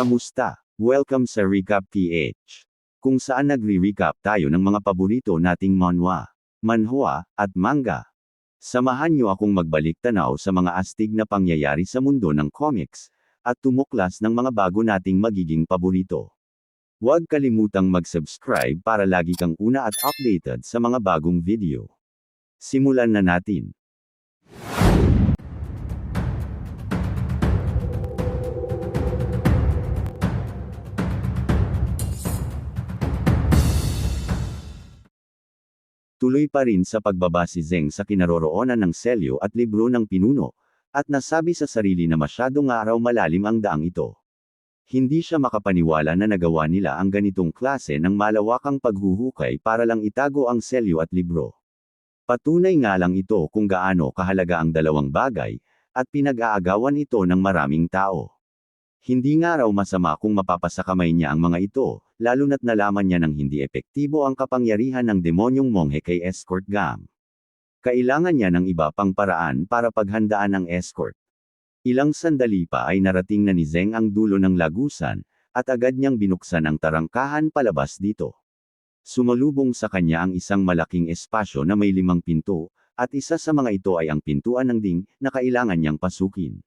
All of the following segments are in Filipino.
Kamusta? Welcome sa Recap PH, kung saan nagre-recap tayo ng mga paborito nating manhwa, manhwa, at manga. Samahan niyo akong magbalik tanaw sa mga astig na pangyayari sa mundo ng comics, at tumuklas ng mga bago nating magiging paborito. Huwag kalimutang mag-subscribe para lagi kang una at updated sa mga bagong video. Simulan na natin. Tuloy pa rin sa pagbaba si Zeng sa kinaroroonan ng selyo at libro ng pinuno, at nasabi sa sarili na masyado nga raw malalim ang daang ito. Hindi siya makapaniwala na nagawa nila ang ganitong klase ng malawakang paghuhukay para lang itago ang selyo at libro. Patunay nga lang ito kung gaano kahalaga ang dalawang bagay, at pinag-aagawan ito ng maraming tao. Hindi nga raw masama kung mapapasakamay niya ang mga ito, lalo na't nalaman niya ng hindi epektibo ang kapangyarihan ng demonyong monghe kay Escort Gam. Kailangan niya ng iba pang paraan para paghandaan ang escort. Ilang sandali pa ay narating na ni Zeng ang dulo ng lagusan, at agad niyang binuksan ang tarangkahan palabas dito. Sumalubong sa kanya ang isang malaking espasyo na may 5 pinto, at isa sa mga ito ay ang pintuan ng ding na kailangan niyang pasukin.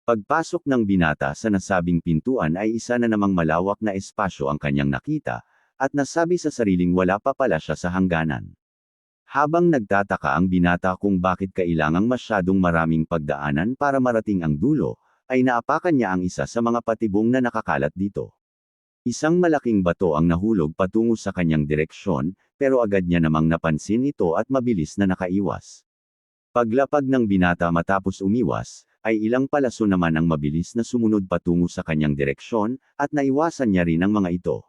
Pagpasok ng binata sa nasabing pintuan ay isa na namang malawak na espasyo ang kanyang nakita, at nasabi sa sariling wala pa pala siya sa hangganan. Habang nagtataka ang binata kung bakit kailangang masyadong maraming pagdaanan para marating ang dulo, ay naapakan niya ang isa sa mga patibong na nakakalat dito. Isang malaking bato ang nahulog patungo sa kanyang direksyon, pero agad niya namang napansin ito at mabilis na nakaiwas. Paglapag ng binata matapos umiwas, ay ilang palaso naman ang mabilis na sumunod patungo sa kanyang direksyon, at naiwasan niya rin ang mga ito.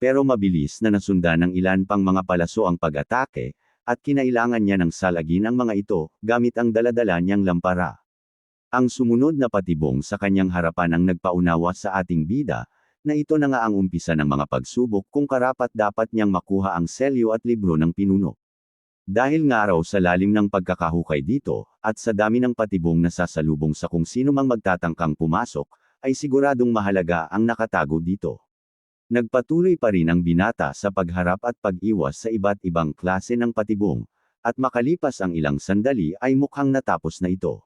Pero mabilis na nasundan ng ilan pang mga palaso ang pag-atake, at kinailangan niya ng salagin ang mga ito, gamit ang daladala niyang lampara. Ang sumunod na patibong sa kanyang harapan ang nagpaunawa sa ating bida, na ito na nga ang umpisa ng mga pagsubok kung karapat-dapat niyang makuha ang selyo at libro ng pinuno. Dahil nga raw sa lalim ng pagkakahukay dito, at sa dami ng patibong na sasalubong sa kung sino mang magtatangkang pumasok, ay siguradong mahalaga ang nakatago dito. Nagpatuloy pa rin ang binata sa pagharap at pag-iwas sa iba't ibang klase ng patibong, at makalipas ang ilang sandali ay mukhang natapos na ito.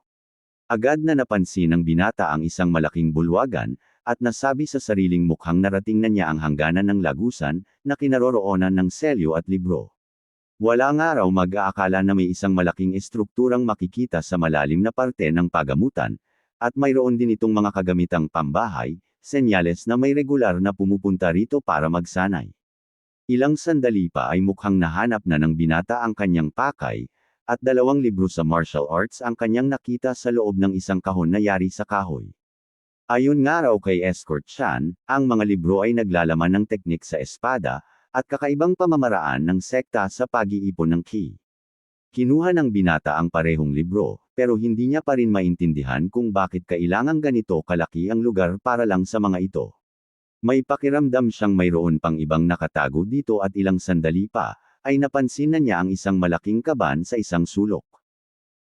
Agad na napansin ng binata ang isang malaking bulwagan, at nasabi sa sariling mukhang narating na niya ang hangganan ng lagusan, na kinaroroonan ng selyo at libro. Wala nga raw mag-aakala na may isang malaking estrukturang makikita sa malalim na parte ng pagamutan, at mayroon din itong mga kagamitang pambahay, senyales na may regular na pumupunta rito para magsanay. Ilang sandali pa ay mukhang nahanap na ng binata ang kanyang pakay, at 2 libro sa martial arts ang kanyang nakita sa loob ng isang kahon na yari sa kahoy. Ayon nga raw kay Escort Chan, ang mga libro ay naglalaman ng teknik sa espada, at kakaibang pamamaraan ng sekta sa pag-iipon ng ki. Kinuha ng binata ang parehong libro, pero hindi niya pa rin maintindihan kung bakit kailangang ganito kalaki ang lugar para lang sa mga ito. May pakiramdam siyang mayroon pang ibang nakatago dito at ilang sandali pa, ay napansin na niya ang isang malaking kaban sa isang sulok.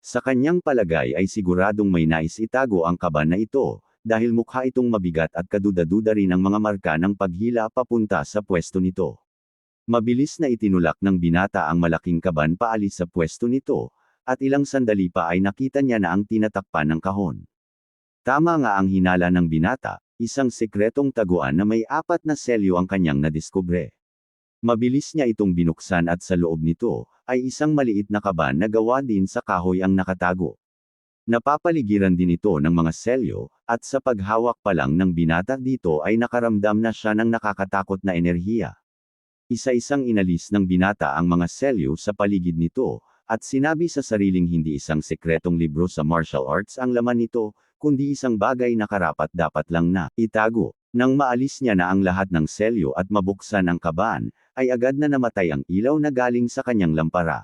Sa kanyang palagay ay siguradong may nais itago ang kaban na ito, dahil mukha itong mabigat at kaduda-duda rin ang mga marka ng paghila papunta sa pwesto nito. Mabilis na itinulak ng binata ang malaking kaban paalis sa pwesto nito, at ilang sandali pa ay nakita niya na ang tinatakpan ng kahon. Tama nga ang hinala ng binata, isang sekretong taguan na may 4 na selyo ang kanyang nadiskubre. Mabilis niya itong binuksan at sa loob nito, ay isang maliit na kaban na gawa din sa kahoy ang nakatago. Napapaligiran din ito ng mga selyo, at sa paghawak pa lang ng binata dito ay nakaramdam na siya ng nakakatakot na enerhiya. Isa-isang inalis ng binata ang mga selyo sa paligid nito, at sinabi sa sariling hindi isang sekretong libro sa martial arts ang laman nito, kundi isang bagay na karapat-dapat lang na itago. Nang maalis niya na ang lahat ng selyo at mabuksan ang kaban, ay agad na namatay ang ilaw na galing sa kanyang lampara.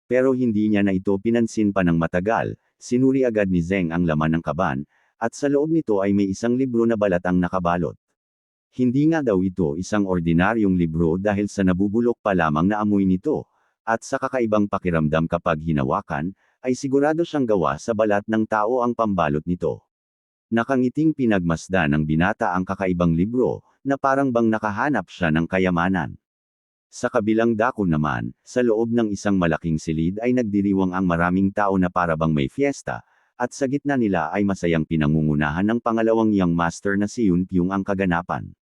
Pero hindi niya na ito pinansin pa ng matagal, sinuri agad ni Zeng ang laman ng kaban, at sa loob nito ay may isang libro na balat ang nakabalot. Hindi nga daw ito isang ordinaryong libro dahil sa nabubulok pa lamang na amoy nito, at sa kakaibang pakiramdam kapag hinawakan, ay sigurado siyang gawa sa balat ng tao ang pambalot nito. Nakangiting pinagmasdan ng binata ang kakaibang libro, na parang bang nakahanap siya ng kayamanan. Sa kabilang dako naman, sa loob ng isang malaking silid ay nagdiriwang ang maraming tao na parabang may fiesta, at sa gitna nila ay masayang pinangungunahan ng pangalawang young master na si Yun Pyong ang kaganapan.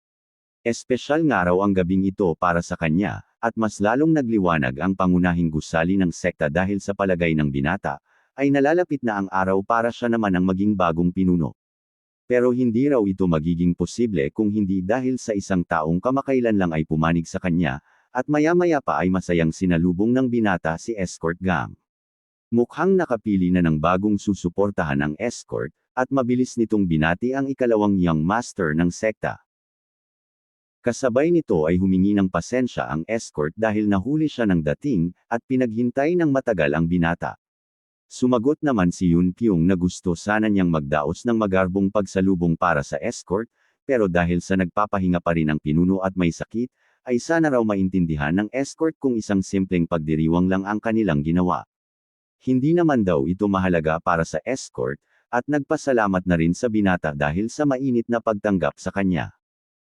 Espesyal nga raw ang gabing ito para sa kanya, at mas lalong nagliwanag ang pangunahing gusali ng sekta dahil sa palagay ng binata, ay nalalapit na ang araw para siya naman ang maging bagong pinuno. Pero hindi raw ito magiging posible kung hindi dahil sa isang taong kamakailan lang ay pumanig sa kanya, at maya-maya pa ay masayang sinalubong ng binata si Escort Gang. Mukhang nakapili na ng bagong susuportahan ng escort, at mabilis nitong binati ang ikalawang young master ng sekta. Kasabay nito ay humingi ng pasensya ang escort dahil nahuli siya ng dating, at pinaghintay ng matagal ang binata. Sumagot naman si Yun Pyong na gusto sana niyang magdaos ng magarbong pagsalubong para sa escort, pero dahil sa nagpapahinga pa rin ang pinuno at may sakit, ay sana raw maintindihan ng escort kung isang simpleng pagdiriwang lang ang kanilang ginawa. Hindi naman daw ito mahalaga para sa escort, at nagpasalamat na rin sa binata dahil sa mainit na pagtanggap sa kanya.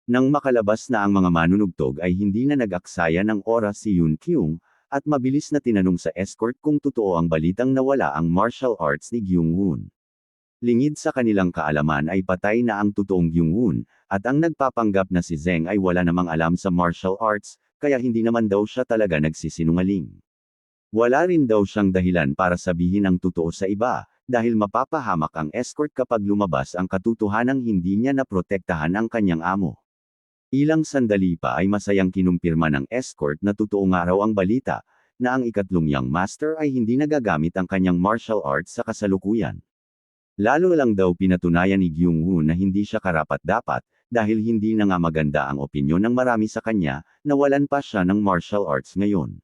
Nang makalabas na ang mga manunugtog ay hindi na nag-aksaya ng oras si Yun Pyong, at mabilis na tinanong sa escort kung totoo ang balitang nawala ang martial arts ni Gyung-hoon. Lingid sa kanilang kaalaman ay patay na ang totoong Gyung-hoon, at ang nagpapanggap na si Zeng ay wala namang alam sa martial arts, kaya hindi naman daw siya talaga nagsisinungaling. Wala rin daw siyang dahilan para sabihin ang totoo sa iba, dahil mapapahamak ang escort kapag lumabas ang katotohanang hindi niya naprotektahan ang kanyang amo. Ilang sandali pa ay masayang kinumpirma ng escort na totoo nga raw ang balita, na ang ikatlong young master ay hindi nagagamit ang kanyang martial arts sa kasalukuyan. Lalo lang daw pinatunayan ni Gyung-hoon na hindi siya karapat-dapat, dahil hindi na nga maganda ang opinyon ng marami sa kanya, nawalan pa siya ng martial arts ngayon.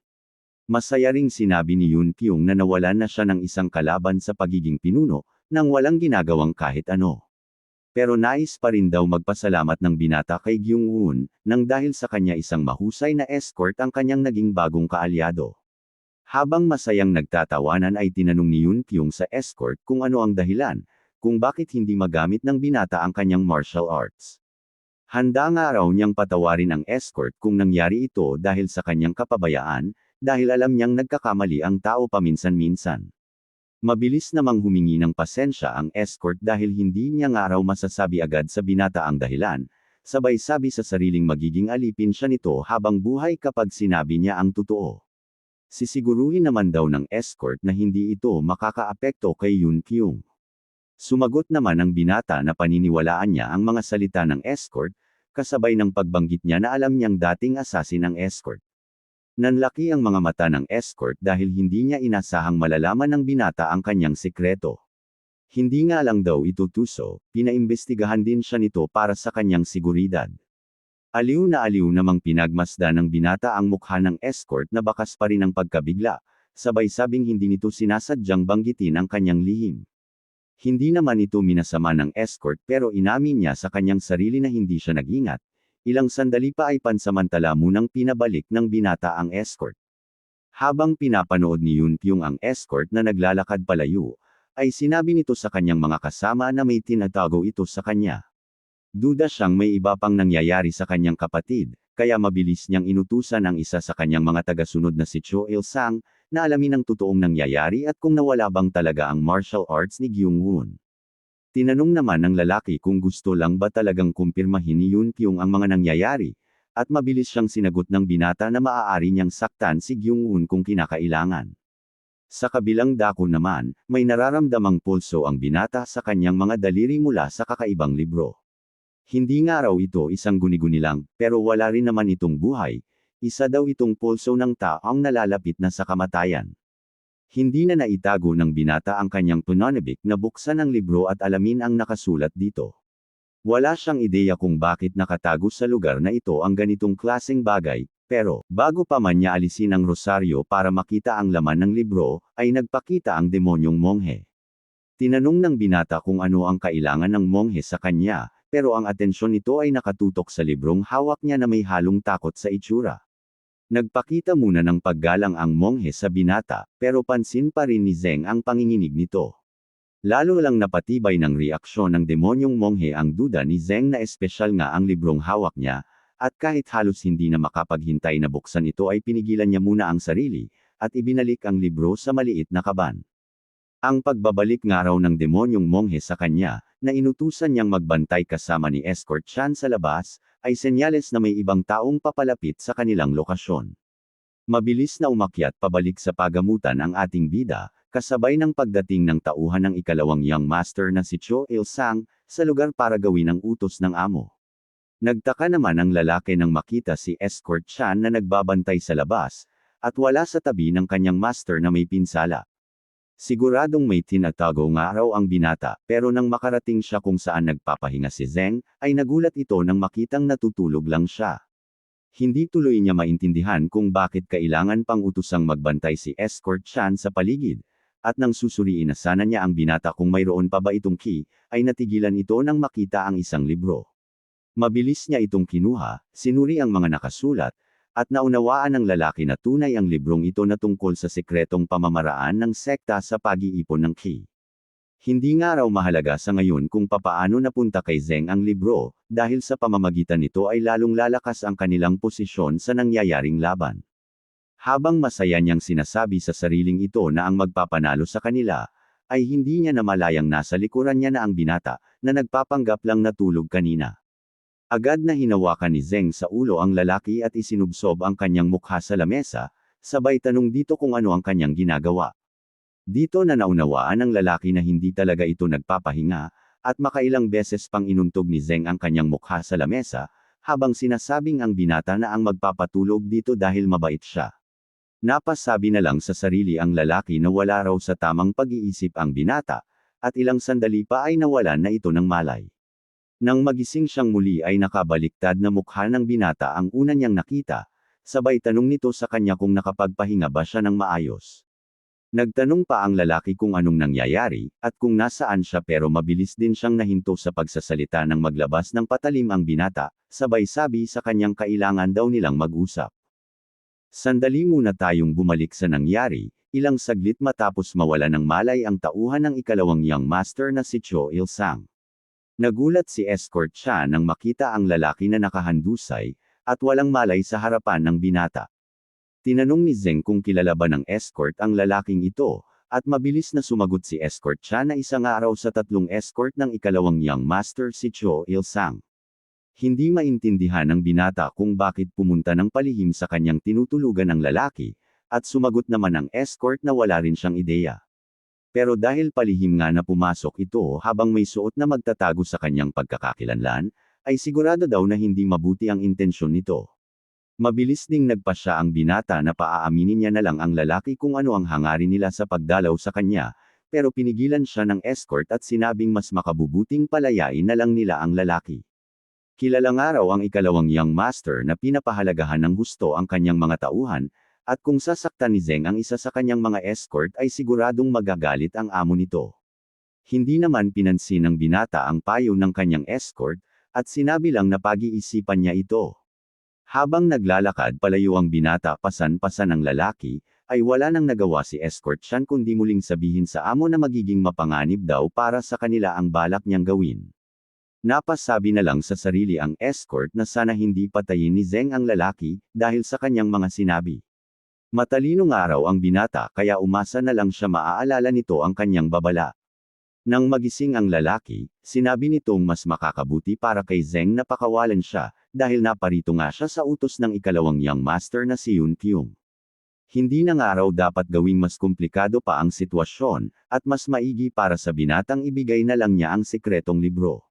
Masaya ring sinabi ni Yun Pyong na nawalan na siya ng isang kalaban sa pagiging pinuno, nang walang ginagawang kahit ano. Pero nais pa rin daw magpasalamat ng binata kay Gyung-hoon, nang dahil sa kanya isang mahusay na escort ang kanyang naging bagong kaalyado. Habang masayang nagtatawanan ay tinanong ni Yun Pyong sa escort kung ano ang dahilan, kung bakit hindi magamit ng binata ang kanyang martial arts. Handa nga raw niyang patawarin ang escort kung nangyari ito dahil sa kanyang kapabayaan, dahil alam niyang nagkakamali ang tao paminsan-minsan. Mabilis namang humingi ng pasensya ang escort dahil hindi niya nga raw masasabi agad sa binata ang dahilan, sabay sabi sa sariling magiging alipin siya nito habang buhay kapag sinabi niya ang totoo. Sisiguruhin naman daw ng escort na hindi ito makakaapekto kay Yun Pyong. Sumagot naman ang binata na paniniwalaan niya ang mga salita ng escort, kasabay ng pagbanggit niya na alam niyang dating assassin ang escort. Nanlaki ang mga mata ng escort dahil hindi niya inasahang malalaman ng binata ang kanyang sikreto. Hindi nga lang daw ito tuso, pinaimbestigahan din siya nito para sa kanyang seguridad. Aliw na aliw namang pinagmasdan ng binata ang mukha ng escort na bakas pa rin ang pagkabigla, sabay sabing hindi nito sinasadyang banggitin ang kanyang lihim. Hindi naman ito minasama ng escort pero inamin niya sa kanyang sarili na hindi siya nag-ingat. Ilang sandali pa ay pansamantala munang pinabalik ng binata ang escort. Habang pinapanood ni Yun Pyong ang escort na naglalakad palayo, ay sinabi nito sa kanyang mga kasama na may tinatago ito sa kanya. Duda siyang may iba pang nangyayari sa kanyang kapatid, kaya mabilis niyang inutusan ang isa sa kanyang mga tagasunod na si Cho Il-sang, na alamin ang totoong nangyayari at kung nawala bang talaga ang martial arts ni Gyung-hoon. Tinanong naman ng lalaki kung gusto lang ba talagang kumpirmahin ni Yun Pyong ang mga nangyayari, at mabilis siyang sinagot ng binata na maaari niyang saktan si Gyung-hoon kung kinakailangan. Sa kabilang dako naman, may nararamdamang pulso ang binata sa kanyang mga daliri mula sa kakaibang libro. Hindi nga raw ito isang guni-guni lang, pero wala rin naman itong buhay, isa daw itong pulso ng taong nalalapit na sa kamatayan. Hindi na naitago ng binata ang kanyang pananabik na buksan ang libro at alamin ang nakasulat dito. Wala siyang ideya kung bakit nakatago sa lugar na ito ang ganitong klaseng bagay, pero, bago pa man niya alisin ang rosaryo para makita ang laman ng libro, ay nagpakita ang demonyong monghe. Tinanong ng binata kung ano ang kailangan ng monghe sa kanya, pero ang atensyon nito ay nakatutok sa librong hawak niya na may halong takot sa itsura. Nagpakita muna ng paggalang ang monghe sa binata, pero pansin pa rin ni Zeng ang panginginig nito. Lalo lang napatibay ng reaksyon ng demonyong monghe ang duda ni Zeng na espesyal nga ang librong hawak niya, at kahit halos hindi na makapaghintay na buksan ito ay pinigilan niya muna ang sarili, at ibinalik ang libro sa maliit na kaban. Ang pagbabalik nga raw ng demonyong monghe sa kanya, na inutusan niyang magbantay kasama ni Escort Chan sa labas, ay senyales na may ibang taong papalapit sa kanilang lokasyon. Mabilis na umakyat pabalik sa pagamutan ang ating bida, kasabay ng pagdating ng tauhan ng ikalawang young master na si Cho Il-sang, sa lugar para gawin ang utos ng amo. Nagtaka naman ang lalaki nang makita si Escort Chan na nagbabantay sa labas, at wala sa tabi ng kanyang master na may pinsala. Siguradong may tinatago nga raw ang binata, pero nang makarating siya kung saan nagpapahinga si Zeng, ay nagulat ito nang makitang natutulog lang siya. Hindi tuloy niya maintindihan kung bakit kailangan pang utusang magbantay si Escort Chan sa paligid, at nang susuriin na sana niya ang binata kung mayroon pa ba itong key, ay natigilan ito nang makita ang isang libro. Mabilis niya itong kinuha, sinuri ang mga nakasulat, at naunawaan ng lalaki na tunay ang librong ito na tungkol sa sekretong pamamaraan ng sekta sa pag-iipon ng ki. Hindi nga raw mahalaga sa ngayon kung papaano napunta kay Zeng ang libro, dahil sa pamamagitan nito ay lalong lalakas ang kanilang posisyon sa nangyayaring laban. Habang masaya niyang sinasabi sa sariling ito na ang magpapanalo sa kanila, ay hindi niya namalayang nasa likuran niya na ang binata, na nagpapanggap lang natulog kanina. Agad na hinawakan ni Zeng sa ulo ang lalaki at isinubsob ang kanyang mukha sa lamesa, sabay tanong dito kung ano ang kanyang ginagawa. Dito na naunawaan ng lalaki na hindi talaga ito nagpapahinga, at makailang beses pang inuntog ni Zeng ang kanyang mukha sa lamesa, habang sinasabing ang binata na ang magpapatulog dito dahil mabait siya. Napasabi na lang sa sarili ang lalaki na wala raw sa tamang pag-iisip ang binata, at ilang sandali pa ay nawalan na ito ng malay. Nang magising siyang muli ay nakabaliktad na mukha ng binata ang una niyang nakita, sabay tanong nito sa kanya kung nakapagpahinga ba siya ng maayos. Nagtanong pa ang lalaki kung anong nangyayari, at kung nasaan siya pero mabilis din siyang nahinto sa pagsasalita nang maglabas ng patalim ang binata, sabay sabi sa kanyang kailangan daw nilang mag-usap. Sandali muna tayong bumalik sa nangyari, ilang saglit matapos mawala ng malay ang tauhan ng ikalawang young master na si Cho Il-sang. Nagulat si Escort Chan nang makita ang lalaki na nakahandusay, at walang malay sa harapan ng binata. Tinanong ni Zeng kung kilala ba ng escort ang lalaking ito, at mabilis na sumagot si Escort Chan na isang araw sa tatlong escort ng ikalawang young master si Cho Il-sang. Hindi maintindihan ng binata kung bakit pumunta ng palihim sa kanyang tinutulugan ng lalaki, at sumagot naman ang escort na wala rin siyang ideya. Pero dahil palihim nga na pumasok ito habang may suot na magtatago sa kanyang pagkakakilanlan, ay sigurado daw na hindi mabuti ang intensyon nito. Mabilis ding nagpasya ang binata na paaaminin niya na lang ang lalaki kung ano ang hangarin nila sa pagdalaw sa kanya, pero pinigilan siya ng escort at sinabing mas makabubuting palayain na lang nila ang lalaki. Kilala nga raw ang ikalawang young master na pinapahalagahan ng husto ang kanyang mga tauhan, at kung sasaktan ni Zeng ang isa sa kanyang mga escort ay siguradong magagalit ang amo nito. Hindi naman pinansin ng binata ang payo ng kanyang escort, at sinabi lang na pag-iisipan niya ito. Habang naglalakad palayo ang binata pasan-pasan ng lalaki, ay wala nang nagawa si Escort Chan kundi muling sabihin sa amo na magiging mapanganib daw para sa kanila ang balak niyang gawin. Napasabi na lang sa sarili ang escort na sana hindi patayin ni Zeng ang lalaki, dahil sa kanyang mga sinabi. Matalinong araw ang binata kaya umasa na lang siya maaalala nito ang kanyang babala. Nang magising ang lalaki, sinabi nitong mas makakabuti para kay Zeng na pakawalan siya, dahil naparito nga siya sa utos ng ikalawang young master na si Yun Kyung. Hindi na nga raw dapat gawing mas komplikado pa ang sitwasyon, at mas maigi para sa binatang ibigay na lang niya ang sekretong libro.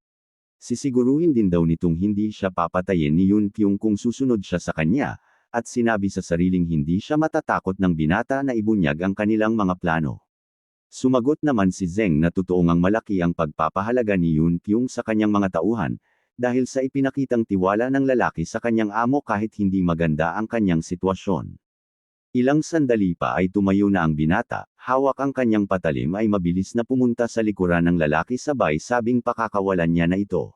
Sisiguruhin din daw nitong hindi siya papatayin ni Yun Kyung kung susunod siya sa kanya, at sinabi sa sariling hindi siya matatakot ng binata na ibunyag ang kanilang mga plano. Sumagot naman si Zeng na totoo ngang malaki ang pagpapahalaga ni Yun Kyung sa kanyang mga tauhan, dahil sa ipinakitang tiwala ng lalaki sa kanyang amo kahit hindi maganda ang kanyang sitwasyon. Ilang sandali pa ay tumayo na ang binata, hawak ang kanyang patalim ay mabilis na pumunta sa likuran ng lalaki sabay sabing pakakawalan niya na ito.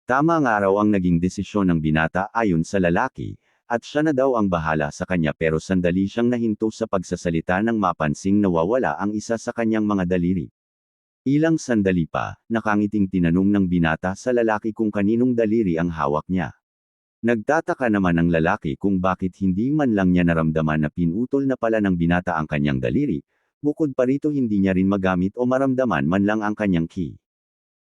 Tama nga raw ang naging desisyon ng binata ayon sa lalaki, at siya na daw ang bahala sa kanya pero sandali siyang nahinto sa pagsasalita nang mapansing nawawala ang isa sa kanyang mga daliri. Ilang sandali pa, nakangiting tinanong ng binata sa lalaki kung kaninong daliri ang hawak niya. Nagtataka naman ang lalaki kung bakit hindi man lang niya naramdaman na pinutol na pala ng binata ang kanyang daliri, bukod pa rito hindi niya rin magamit o maramdaman man lang ang kanyang ki.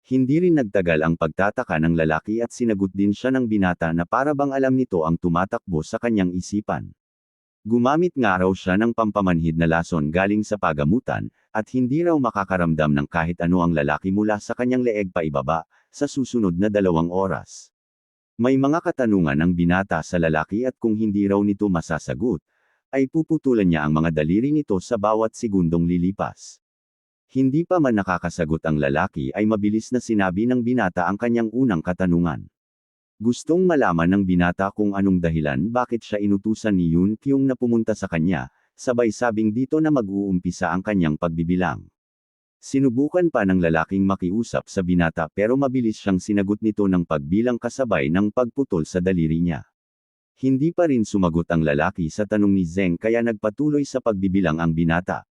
Hindi rin nagtagal ang pagtataka ng lalaki at sinagot din siya ng binata na para bang alam nito ang tumatakbo sa kanyang isipan. Gumamit nga raw siya ng pampamanhid na lason galing sa pagamutan, at hindi raw makakaramdam ng kahit ano ang lalaki mula sa kanyang leeg paibaba, sa susunod na 2 oras. May mga katanungan ang binata sa lalaki at kung hindi raw nito masasagot, ay puputulan niya ang mga daliri nito sa bawat segundong lilipas. Hindi pa man nakakasagot ang lalaki ay mabilis na sinabi ng binata ang kanyang unang katanungan. Gustong malaman ng binata kung anong dahilan bakit siya inutusan ni Yun Kyung na pumunta sa kanya, sabay sabing dito na mag-uumpisa ang kanyang pagbibilang. Sinubukan pa ng lalaking makiusap sa binata pero mabilis siyang sinagot nito ng pagbilang kasabay ng pagputol sa daliri niya. Hindi pa rin sumagot ang lalaki sa tanong ni Zeng kaya nagpatuloy sa pagbibilang ang binata.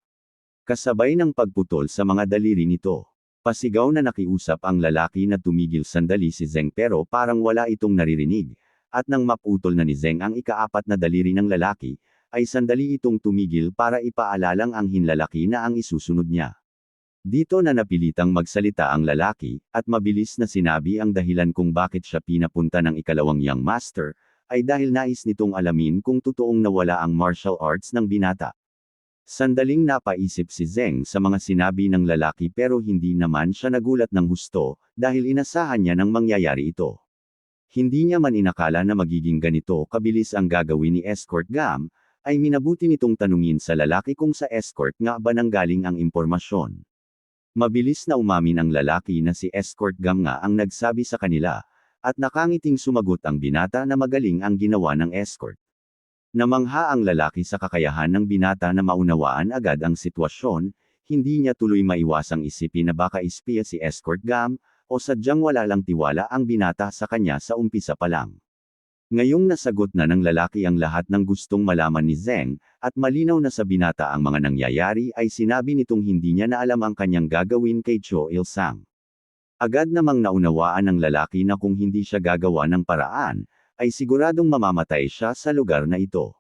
Kasabay ng pagputol sa mga daliri nito. Pasigaw na nakiusap ang lalaki na tumigil sandali si Zeng pero parang wala itong naririnig, at nang maputol na ni Zeng ang ika-4 na daliri ng lalaki, ay sandali itong tumigil para ipaalalang ang hinlalaki na ang isusunod niya. Dito na napilitang magsalita ang lalaki, at mabilis na sinabi ang dahilan kung bakit siya pinapunta ng ikalawang young master, ay dahil nais nitong alamin kung totoong nawala ang martial arts ng binata. Sandaling napaisip si Zeng sa mga sinabi ng lalaki pero hindi naman siya nagulat ng husto, dahil inasahan niya nang mangyayari ito. Hindi niya man inakala na magiging ganito kabilis ang gagawin ni Escort Gam, ay minabuti nitong tanungin sa lalaki kung sa escort nga ba nanggaling ang impormasyon. Mabilis na umamin ang lalaki na si Escort Gam nga ang nagsabi sa kanila, at nakangiting sumagot ang binata na magaling ang ginawa ng escort. Namangha ang lalaki sa kakayahan ng binata na maunawaan agad ang sitwasyon, hindi niya tuloy maiwasang isipin na baka espiya si Escort Gam, o sadyang wala lang tiwala ang binata sa kanya sa umpisa pa lang. Ngayong nasagot na ng lalaki ang lahat ng gustong malaman ni Zeng, at malinaw na sa binata ang mga nangyayari ay sinabi nitong hindi niya na alam ang kanyang gagawin kay Cho Il-sang. Agad namang naunawaan ng lalaki na kung hindi siya gagawa ng paraan, ay siguradong mamamatay siya sa lugar na ito.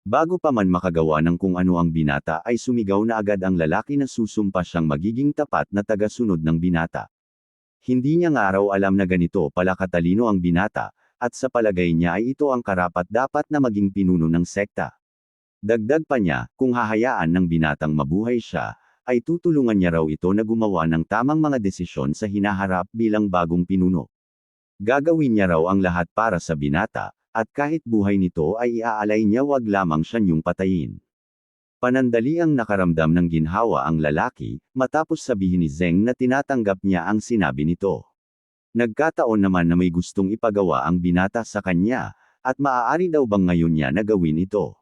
Bago pa man makagawa ng kung ano ang binata ay sumigaw na agad ang lalaki na susumpa siyang magiging tapat na tagasunod ng binata. Hindi niya nga raw alam na ganito pala katalino ang binata, at sa palagay niya ay ito ang karapat-dapat na maging pinuno ng sekta. Dagdag pa niya, kung hahayaan ng binatang mabuhay siya, ay tutulungan niya raw ito na gumawa ng tamang mga desisyon sa hinaharap bilang bagong pinuno. Gagawin niya raw ang lahat para sa binata, at kahit buhay nito ay iaalay niya wag lamang siya niyong patayin. Panandali ang nakaramdam ng ginhawa ang lalaki, matapos sabihin ni Zeng na tinatanggap niya ang sinabi nito. Nagkataon naman na may gustong ipagawa ang binata sa kanya, at maaari daw bang ngayon niya na gawin ito.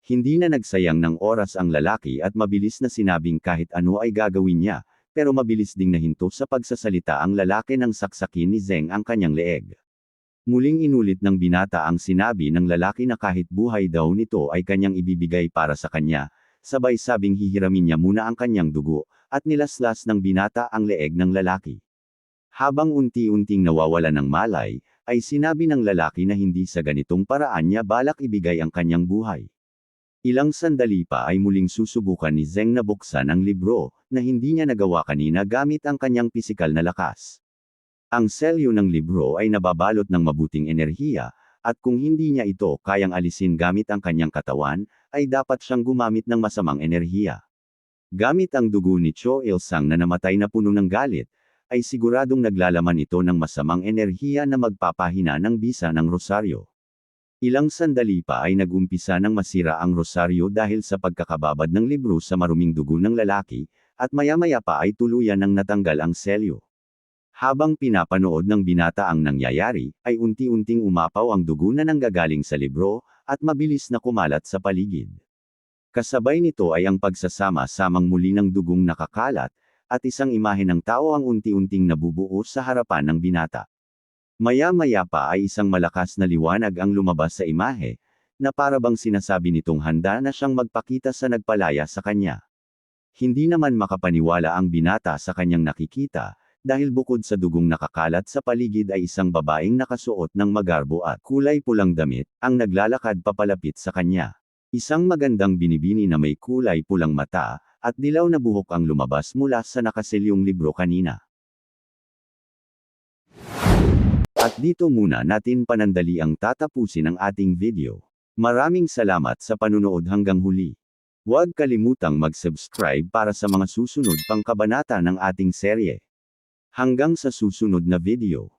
Hindi na nagsayang ng oras ang lalaki at mabilis na sinabing kahit ano ay gagawin niya, pero mabilis ding nahinto sa pagsasalita ang lalaki nang saksakin ni Zeng ang kanyang leeg. Muling inulit ng binata ang sinabi ng lalaki na kahit buhay daw nito ay kanyang ibibigay para sa kanya, sabay sabing hihiramin niya muna ang kanyang dugo, at nilaslas ng binata ang leeg ng lalaki. Habang unti-unting nawawala ng malay, ay sinabi ng lalaki na hindi sa ganitong paraan niya balak ibigay ang kanyang buhay. Ilang sandali pa ay muling susubukan ni Zeng na buksan ang libro, na hindi niya nagawa kanina gamit ang kanyang pisikal na lakas. Ang selyo ng libro ay nababalot ng mabuting enerhiya, at kung hindi niya ito kayang alisin gamit ang kanyang katawan, ay dapat siyang gumamit ng masamang enerhiya. Gamit ang dugo ni Cho Il-sang na namatay na puno ng galit, ay siguradong naglalaman ito ng masamang enerhiya na magpapahina ng bisa ng rosaryo. Ilang sandali pa ay nagumpisa ng masira ang rosaryo dahil sa pagkakababad ng libro sa maruming dugo ng lalaki, at maya-maya pa ay tuluyan ng natanggal ang selyo. Habang pinapanood ng binata ang nangyayari, ay unti-unting umapaw ang dugo na nanggagaling sa libro, at mabilis na kumalat sa paligid. Kasabay nito ay ang pagsasama-samang muli ng dugong nakakalat, at isang imahe ng tao ang unti-unting nabubuo sa harapan ng binata. Maya-maya pa ay isang malakas na liwanag ang lumabas sa imahe, na para bang sinasabi nitong handa na siyang magpakita sa nagpalaya sa kanya. Hindi naman makapaniwala ang binata sa kanyang nakikita, dahil bukod sa dugong nakakalat sa paligid ay isang babaeng nakasuot ng magarbo at kulay pulang damit, ang naglalakad papalapit sa kanya. Isang magandang binibini na may kulay pulang mata, at dilaw na buhok ang lumabas mula sa nakaselyong libro kanina. At dito muna natin panandaliang tatapusin ang ating video. Maraming salamat sa panunood hanggang huli. Huwag kalimutang mag-subscribe para sa mga susunod pang kabanata ng ating serye. Hanggang sa susunod na video.